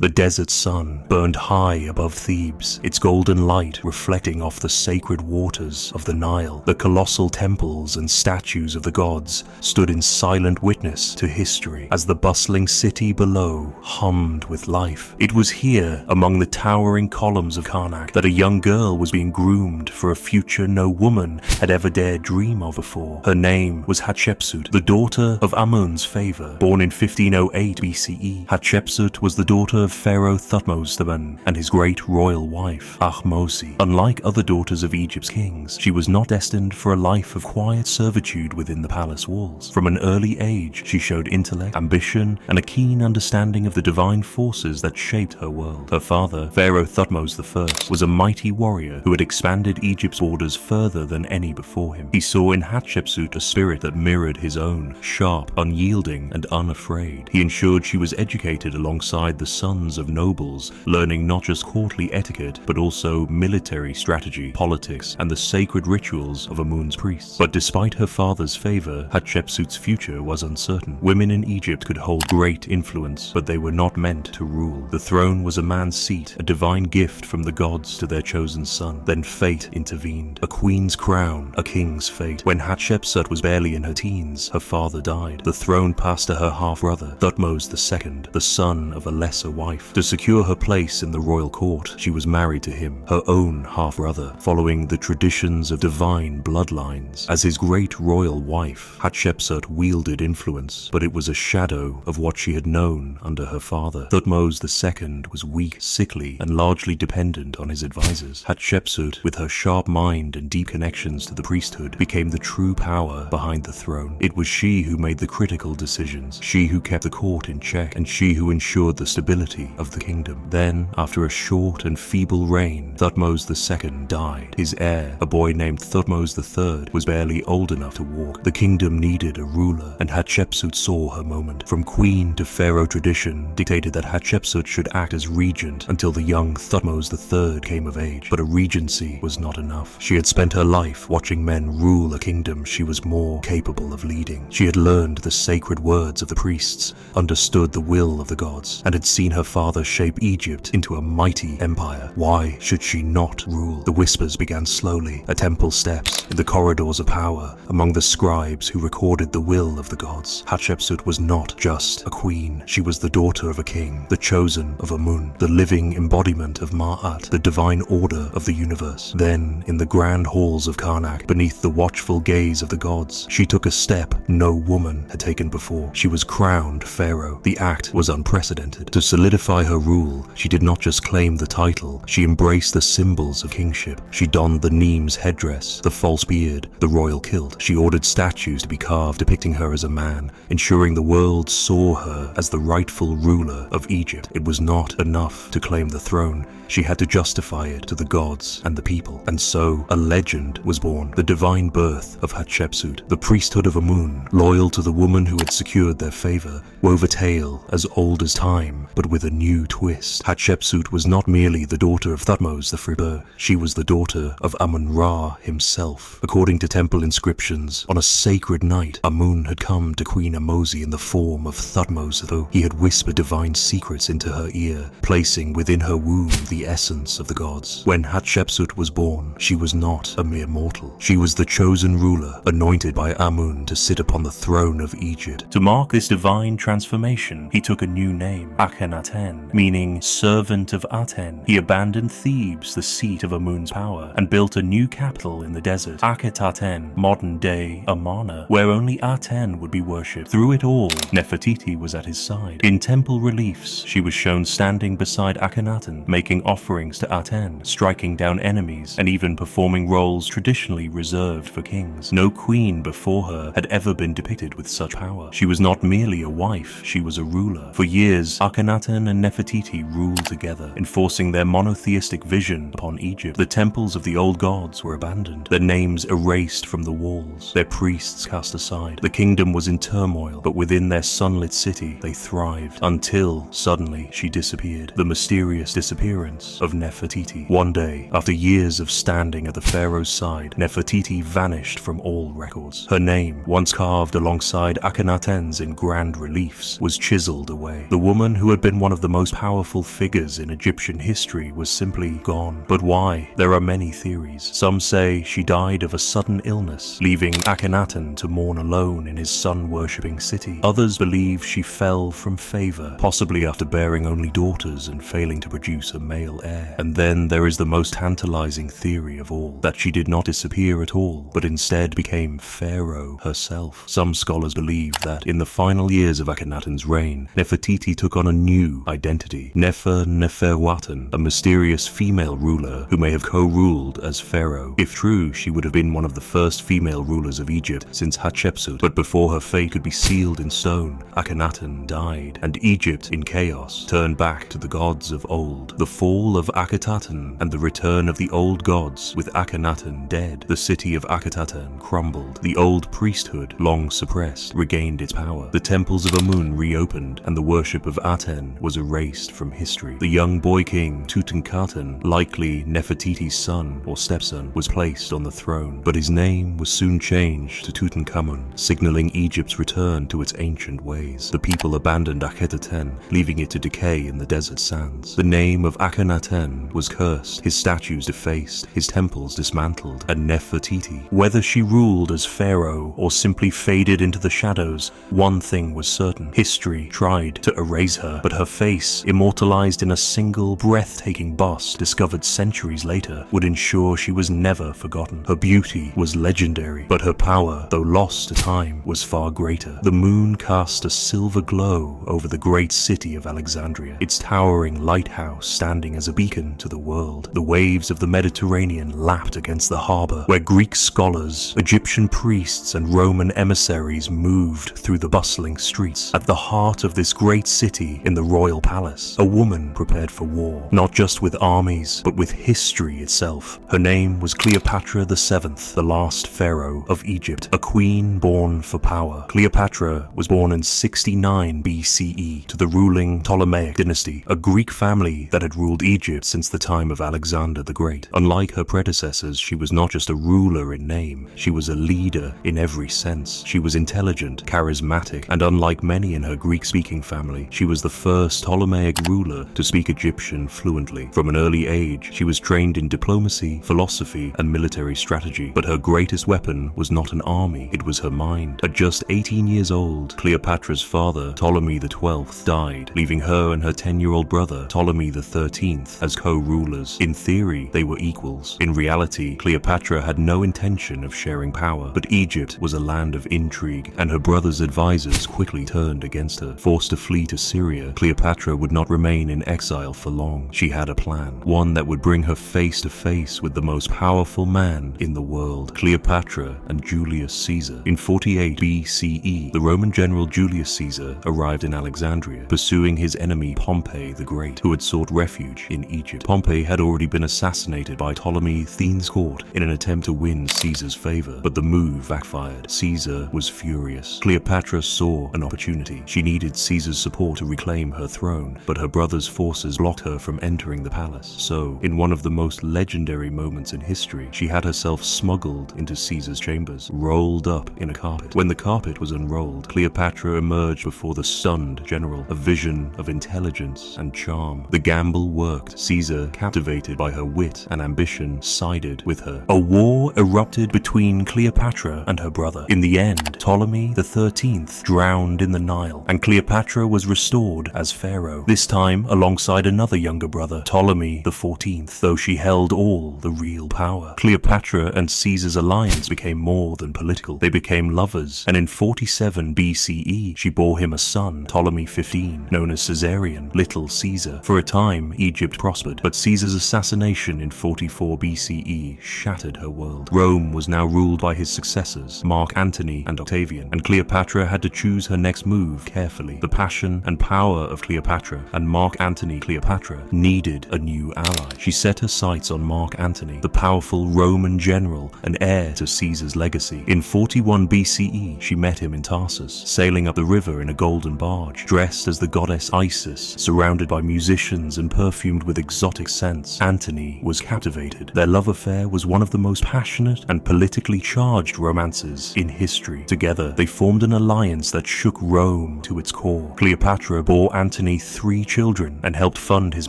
The desert sun burned high above Thebes, its golden light reflecting off the sacred waters of the Nile. The colossal temples and statues of the gods stood in silent witness to history as the bustling city below hummed with life. It was here, among the towering columns of Karnak, that a young girl was being groomed for a future no woman had ever dared dream of before. Her name was Hatshepsut, the daughter of Amun's favor. Born in 1508 BCE, Hatshepsut was the daughter of Pharaoh Thutmose I and his great royal wife, Ahmosi. Unlike other daughters of Egypt's kings, she was not destined for a life of quiet servitude within the palace walls. From an early age, she showed intellect, ambition, and a keen understanding of the divine forces that shaped her world. Her father, Pharaoh Thutmose I, was a mighty warrior who had expanded Egypt's borders further than any before him. He saw in Hatshepsut a spirit that mirrored his own, sharp, unyielding, and unafraid. He ensured she was educated alongside the sons of nobles, learning not just courtly etiquette, but also military strategy, politics, and the sacred rituals of Amun's priests. But despite her father's favor, Hatshepsut's future was uncertain. Women in Egypt could hold great influence, but they were not meant to rule. The throne was a man's seat, a divine gift from the gods to their chosen son. Then fate intervened. A queen's crown, a king's fate. When Hatshepsut was barely in her teens, her father died. The throne passed to her half-brother, Thutmose II, the son of a lesser wife. To secure her place in the royal court, she was married to him, her own half-brother, following the traditions of divine bloodlines. As his great royal wife, Hatshepsut wielded influence, but it was a shadow of what she had known under her father. Thutmose II was weak, sickly, and largely dependent on his advisors. Hatshepsut, with her sharp mind and deep connections to the priesthood, became the true power behind the throne. It was she who made the critical decisions, she who kept the court in check, and she who ensured the stability of the kingdom. Then, after a short and feeble reign, Thutmose II died. His heir, a boy named Thutmose III, was barely old enough to walk. The kingdom needed a ruler, and Hatshepsut saw her moment. From queen to pharaoh tradition dictated that Hatshepsut should act as regent until the young Thutmose III came of age. But a regency was not enough. She had spent her life watching men rule a kingdom she was more capable of leading. She had learned the sacred words of the priests, understood the will of the gods, and had seen her father shape Egypt into a mighty empire. Why should she not rule? The whispers began slowly, at temple steps, in the corridors of power, among the scribes who recorded the will of the gods. Hatshepsut was not just a queen. She was the daughter of a king, the chosen of Amun, the living embodiment of Ma'at, the divine order of the universe. Then, in the grand halls of Karnak, beneath the watchful gaze of the gods, she took a step no woman had taken before. She was crowned pharaoh. The act was unprecedented. To solidify her rule, she did not just claim the title, she embraced the symbols of kingship. She donned the Nemes headdress, the false beard, the royal kilt. She ordered statues to be carved depicting her as a man, ensuring the world saw her as the rightful ruler of Egypt. It was not enough to claim the throne. She had to justify it to the gods and the people. And so, a legend was born, the divine birth of Hatshepsut. The priesthood of Amun, loyal to the woman who had secured their favor, wove a tale as old as time, but with a new twist. Hatshepsut was not merely the daughter of Thutmose III, she was the daughter of Amun-Ra himself. According to temple inscriptions, on a sacred night, Amun had come to Queen Amosi in the form of Thutmose. He had whispered divine secrets into her ear, placing within her womb the essence of the gods. When Hatshepsut was born, she was not a mere mortal. She was the chosen ruler, anointed by Amun to sit upon the throne of Egypt. To mark this divine transformation, he took a new name, Akhenaten, meaning servant of Aten. He abandoned Thebes, the seat of Amun's power, and built a new capital in the desert, Akhetaten, modern-day Amarna, where only Aten would be worshipped. Through it all, Nefertiti was at his side. In temple reliefs, she was shown standing beside Akhenaten, making offerings to Aten, striking down enemies, and even performing roles traditionally reserved for kings. No queen before her had ever been depicted with such power. She was not merely a wife, she was a ruler. For years, Akhenaten and Nefertiti ruled together, enforcing their monotheistic vision upon Egypt. The temples of the old gods were abandoned, their names erased from the walls, their priests cast aside. The kingdom was in turmoil, but within their sunlit city, they thrived, until, suddenly, she disappeared. The mysterious disappearance of Nefertiti. One day, after years of standing at the pharaoh's side, Nefertiti vanished from all records. Her name, once carved alongside Akhenaten's in grand reliefs, was chiseled away. The woman who had been one of the most powerful figures in Egyptian history was simply gone. But why? There are many theories. Some say she died of a sudden illness, leaving Akhenaten to mourn alone in his sun-worshipping city. Others believe she fell from favor, possibly after bearing only daughters and failing to produce a male heir. And then there is the most tantalizing theory of all, that she did not disappear at all, but instead became Pharaoh herself. Some scholars believe that in the final years of Akhenaten's reign, Nefertiti took on a new identity, Neferwaten, a mysterious female ruler who may have co-ruled as Pharaoh. If true, she would have been one of the first female rulers of Egypt since Hatshepsut, but before her fate could be sealed in stone, Akhenaten died, and Egypt, in chaos, turned back to the gods of old. The fall of Akhenaten and the return of the old gods, with Akhenaten dead, the city of Akhenaten crumbled. The old priesthood, long suppressed, regained its power. The temples of Amun reopened, and the worship of Aten was erased from history. The young boy king, Tutankhaten, likely Nefertiti's son or stepson, was placed on the throne, but his name was soon changed to Tutankhamun, signaling Egypt's return to its ancient ways. The people abandoned Akhenaten, leaving it to decay in the desert sands. The name of Akhenaten was cursed, his statues defaced, his temples dismantled, and Nefertiti, whether she ruled as pharaoh or simply faded into the shadows, one thing was certain: history tried to erase her, but her face, immortalized in a single breathtaking bust discovered centuries later, would ensure she was never forgotten. Her beauty was legendary, but her power, though lost to time, was far greater. The moon cast a silver glow over the great city of Alexandria, its towering lighthouse standing as a beacon to the world. The waves of the Mediterranean lapped against the harbor, where Greek scholars, Egyptian priests, and Roman emissaries moved through the bustling streets. At the heart of this great city, in the royal palace, a woman prepared for war, not just with armies, but with history itself. Her name was Cleopatra VII, the last pharaoh of Egypt, a queen born for power. Cleopatra was born in 69 BCE to the ruling Ptolemaic dynasty, a Greek family that had ruled Egypt since the time of Alexander the Great. Unlike her predecessors, she was not just a ruler in name, she was a leader in every sense. She was intelligent, charismatic, and unlike many in her Greek-speaking family, she was the first Ptolemaic ruler to speak Egyptian fluently. From an early age, she was trained in diplomacy, philosophy, and military strategy, but her greatest weapon was not an army, it was her mind. At just 18 years old, Cleopatra's father, Ptolemy XII, died, leaving her and her 10-year-old brother, Ptolemy XIII, as co-rulers. In theory, they were equals. In reality, Cleopatra had no intention of sharing power, but Egypt was a land of intrigue, and her brother's advisors quickly turned against her. Forced to flee to Syria, Cleopatra would not remain in exile for long. She had a plan, one that would bring her face to face with the most powerful man in the world, Cleopatra and Julius Caesar. In 48 BCE, the Roman general Julius Caesar arrived in Alexandria, pursuing his enemy Pompey the Great, who had sought refuge in Egypt. Pompey had already been assassinated by Ptolemy Thene's court in an attempt to win Caesar's favor, but the move backfired. Caesar was furious. Cleopatra saw an opportunity. She needed Caesar's support to reclaim her throne, but her brother's forces blocked her from entering the palace. So, in one of the most legendary moments in history, she had herself smuggled into Caesar's chambers, rolled up in a carpet. When the carpet was unrolled, Cleopatra emerged before the stunned general, a vision of intelligence and charm. The gamble worked. Caesar, captivated by her wit and ambition, sided with her. A war erupted between Cleopatra and her brother. In the end, Ptolemy XIII drowned in the Nile, and Cleopatra was restored as pharaoh, this time alongside another younger brother, Ptolemy XIV, though she held all the real power. Cleopatra and Caesar's alliance became more than political. They became lovers, and in 47 BCE, she bore him a son, Ptolemy XV, known as Caesarion, Little Caesar. For a time, Egypt prospered, but Caesar's assassination in 44 BCE shattered her world. Rome was now ruled by his successors, Mark Antony and Octavian, and Cleopatra had to choose her next move carefully. The passion and power of Cleopatra and Mark Antony Cleopatra needed a new ally. She set her sights on Mark Antony, the powerful Roman general and heir to Caesar's legacy. In 41 BCE, she met him in Tarsus, sailing up the river in a golden barge, dressed as the goddess Isis, surrounded by musicians and perfumed with exotic scents. Antony was captivated. Their love affair was one of the most passionate and politically charged romances in history. Together, they formed an alliance that shook Rome to its core. Cleopatra bore Antony Antony 3 children and helped fund his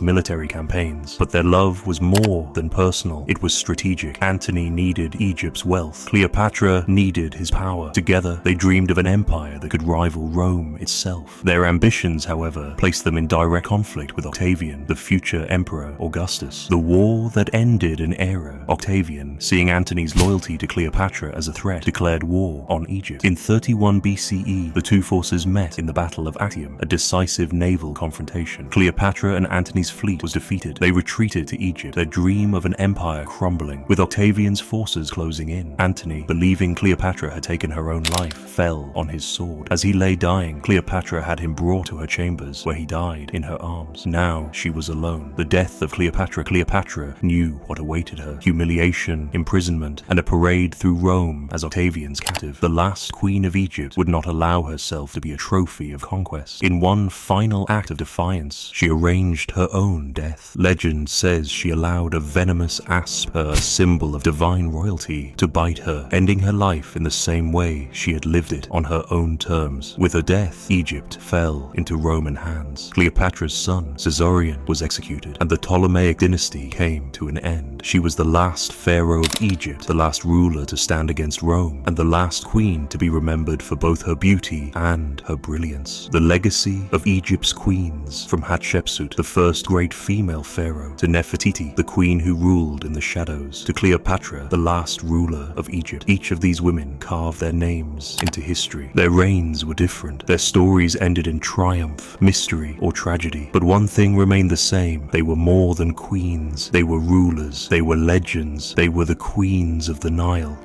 military campaigns. But their love was more than personal, it was strategic. Antony needed Egypt's wealth. Cleopatra needed his power. Together, they dreamed of an empire that could rival Rome itself. Their ambitions, however, placed them in direct conflict with Octavian, the future Emperor Augustus. The war that ended an era. Octavian, seeing Antony's loyalty to Cleopatra as a threat, declared war on Egypt. In 31 BCE, the two forces met in the Battle of Actium, a decisive naval confrontation. Cleopatra and Antony's fleet was defeated. They retreated to Egypt, their dream of an empire crumbling, with Octavian's forces closing in. Antony, believing Cleopatra had taken her own life, fell on his sword. As he lay dying, Cleopatra had him brought to her chambers, where he died in her arms. Now she was alone. The death of Cleopatra knew what awaited her: humiliation, imprisonment, and a parade through Rome as Octavian's captive. The last queen of Egypt would not allow herself to be a trophy of conquest. In one final act of defiance, she arranged her own death. Legend says she allowed a venomous asp, a symbol of divine royalty, to bite her, ending her life in the same way she had lived it, on her own terms. With her death, Egypt fell into Roman hands. Cleopatra's son, Caesarion, was executed, and the Ptolemaic dynasty came to an end. She was the last pharaoh of Egypt, the last ruler to stand against Rome, and the last queen to be remembered for both her beauty and her brilliance. The legacy of Egypt's queens, from Hatshepsut, the first great female pharaoh, to Nefertiti, the queen who ruled in the shadows, to Cleopatra, the last ruler of Egypt. Each of these women carved their names into history. Their reigns were different. Their stories ended in triumph, mystery, or tragedy. But one thing remained the same: they were more than queens. They were rulers. They were legends. They were the queens of the Nile.